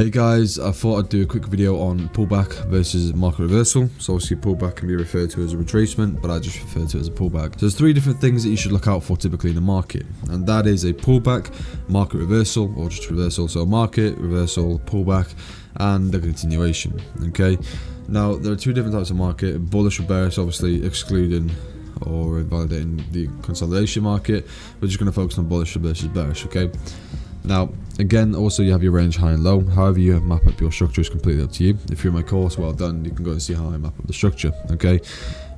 Hey guys, I thought I'd do a quick video on pullback versus market reversal. So obviously pullback can be referred to as a retracement, but I just refer to it as a pullback. So there's three different things that you should look out for typically in the market, and that is a pullback, market reversal, or just reversal. So market, reversal, pullback, and a continuation. Okay, now there are two different types of market: bullish or bearish, obviously excluding or invalidating the consolidation market. We're just going to focus on bullish versus bearish. Okay. Now, again, also you have your range high and low. However you map up your structure is completely up to you. If you're in my course, well done. You can go and see how I map up the structure. Okay.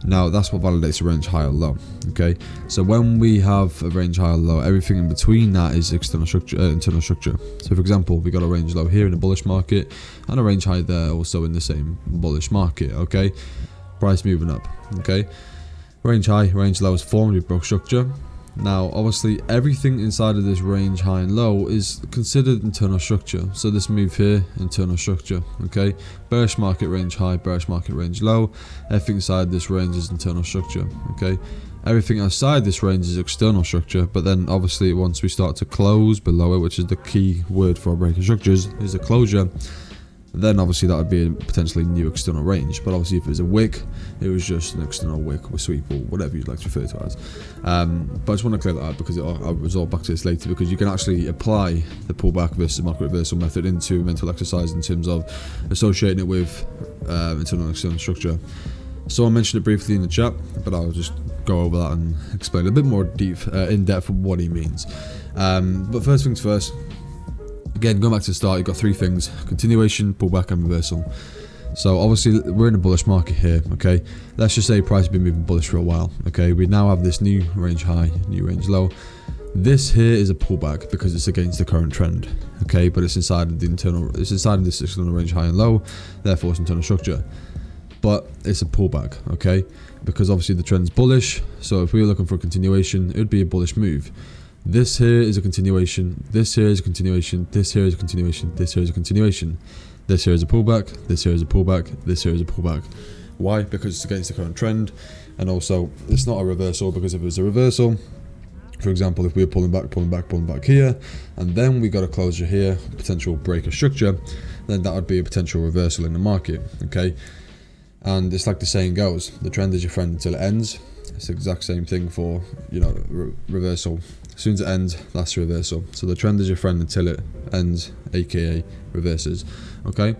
Now that's what validates a range high or low. Okay. So when we have a range high or low, everything in between that is external structure, internal structure. So for example, we got a range low here in a bullish market and a range high there also in the same bullish market. Okay. Price moving up. Okay. Range high, range low is formed. We broke structure. Now, obviously, everything inside of this range high and low is considered internal structure. So this move here, internal structure, okay? Bearish market range high, bearish market range low. Everything inside this range is internal structure, okay? Everything outside this range is external structure, but then obviously once we start to close below it, which is the key word for our breaking structures, is a closure, then obviously that would be a potentially new external range. But obviously if it was a wick, it was just an external wick or sweep or whatever you'd like to refer to it as. But I just want to clear that out because I'll resort back to this later, because you can actually apply the pullback versus market reversal method into mental exercise in terms of associating it with internal and external structure. So I mentioned it briefly in the chat, but I'll just go over that and explain a bit more in depth what he means. But first things first. Again, going back to the start, you've got three things: continuation, pullback, and reversal. So obviously we're in a bullish market here, okay? Let's just say price has been moving bullish for a while, okay? We now have this new range high, new range low. This here is a pullback because it's against the current trend, okay? But it's inside of it's inside of this external range high and low, therefore it's internal structure. But it's a pullback, okay? Because obviously the trend's bullish, so if we were looking for a continuation, it would be a bullish move. This here is a continuation, this here is a continuation, this here is a continuation, this here is a continuation. This here is a pullback, this here is a pullback, this here is a pullback. Why? Because it's against the current trend, and also it's not a reversal, because if it was a reversal, for example, if we were pulling back here, and then we got a closure here, potential break of structure, then that would be a potential reversal in the market, okay? And it's like the saying goes, the trend is your friend until it ends. It's the exact same thing for, you know, reversal. As soon as it ends, that's a reversal. So the trend is your friend until it ends, aka reverses. Okay.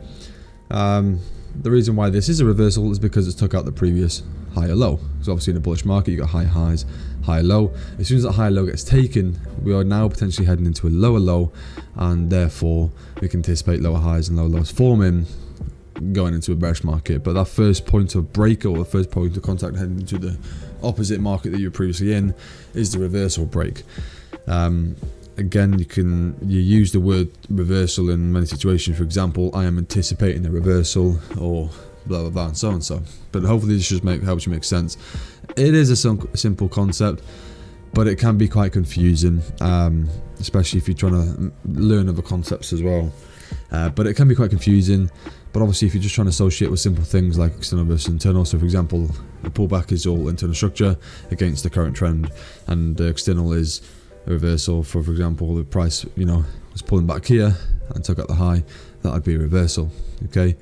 The reason why this is a reversal is because it's took out the previous high or low. So obviously in a bullish market, you got high highs, high low. As soon as that high low gets taken, we are now potentially heading into a lower low, and therefore we can anticipate lower highs and lower lows forming going into a bearish market. But that first point of break, or the first point of contact heading into the opposite market that you were previously in, is the reversal break. Again, you use the word reversal in many situations. For example, I am anticipating a reversal, or blah blah blah, and so and so. But hopefully this just helps you make sense. It is a simple concept, but it can be quite confusing, especially if you're trying to learn other concepts as well. But it can be quite confusing. But obviously, if you're just trying to associate with simple things like external versus internal, so for example, the pullback is all internal structure against the current trend, and the external is a reversal. For example, the price, you know, was pulling back here and took out the high, that would be a reversal, okay?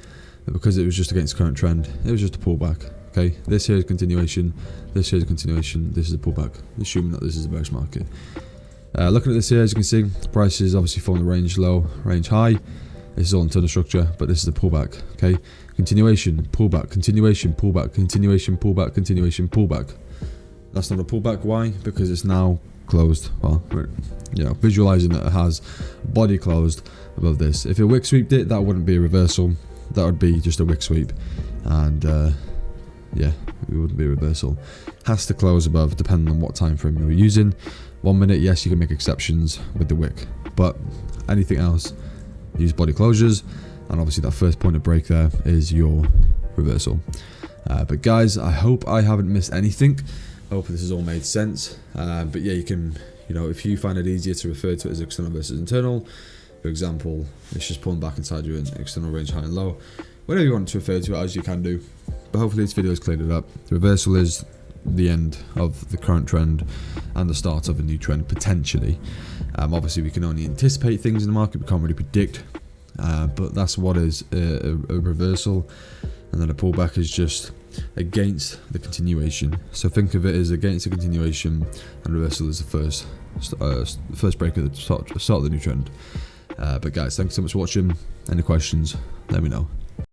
But because it was just against the current trend, it was just a pullback, okay? This here is continuation, this here is a continuation, this is a pullback, assuming that this is a bearish market. Looking at this here, as you can see, the price is obviously forming a range low, range high. This is all internal structure, but this is a pullback, okay? Continuation, pullback, continuation, pullback, continuation, pullback, continuation, pullback. That's not a pullback. Why? Because it's now closed. Well, you know, visualizing that it has body closed above this. If it wick sweeped it, that wouldn't be a reversal. That would be just a wick sweep. And yeah, it wouldn't be a reversal. Has to close above, depending on what time frame you're using. 1 minute, yes, you can make exceptions with the wick, but anything else, use body closures, and obviously that first point of break there is your reversal. But guys, I hope I haven't missed anything. I hope this has all made sense. But yeah, you can, you know, if you find it easier to refer to it as external versus internal, for example, it's just pulling back inside your external range high and low. Whatever you want to refer to it as, you can do. But hopefully this video has cleared it up. The reversal is the end of the current trend and the start of a new trend potentially. Obviously we can only anticipate things in the market, we can't really predict but that's what is a reversal, and then a pullback is just against the continuation. So think of it as against the continuation, and reversal is the first break at the start of the new trend. But guys, thanks so much for watching. Any questions, let me know.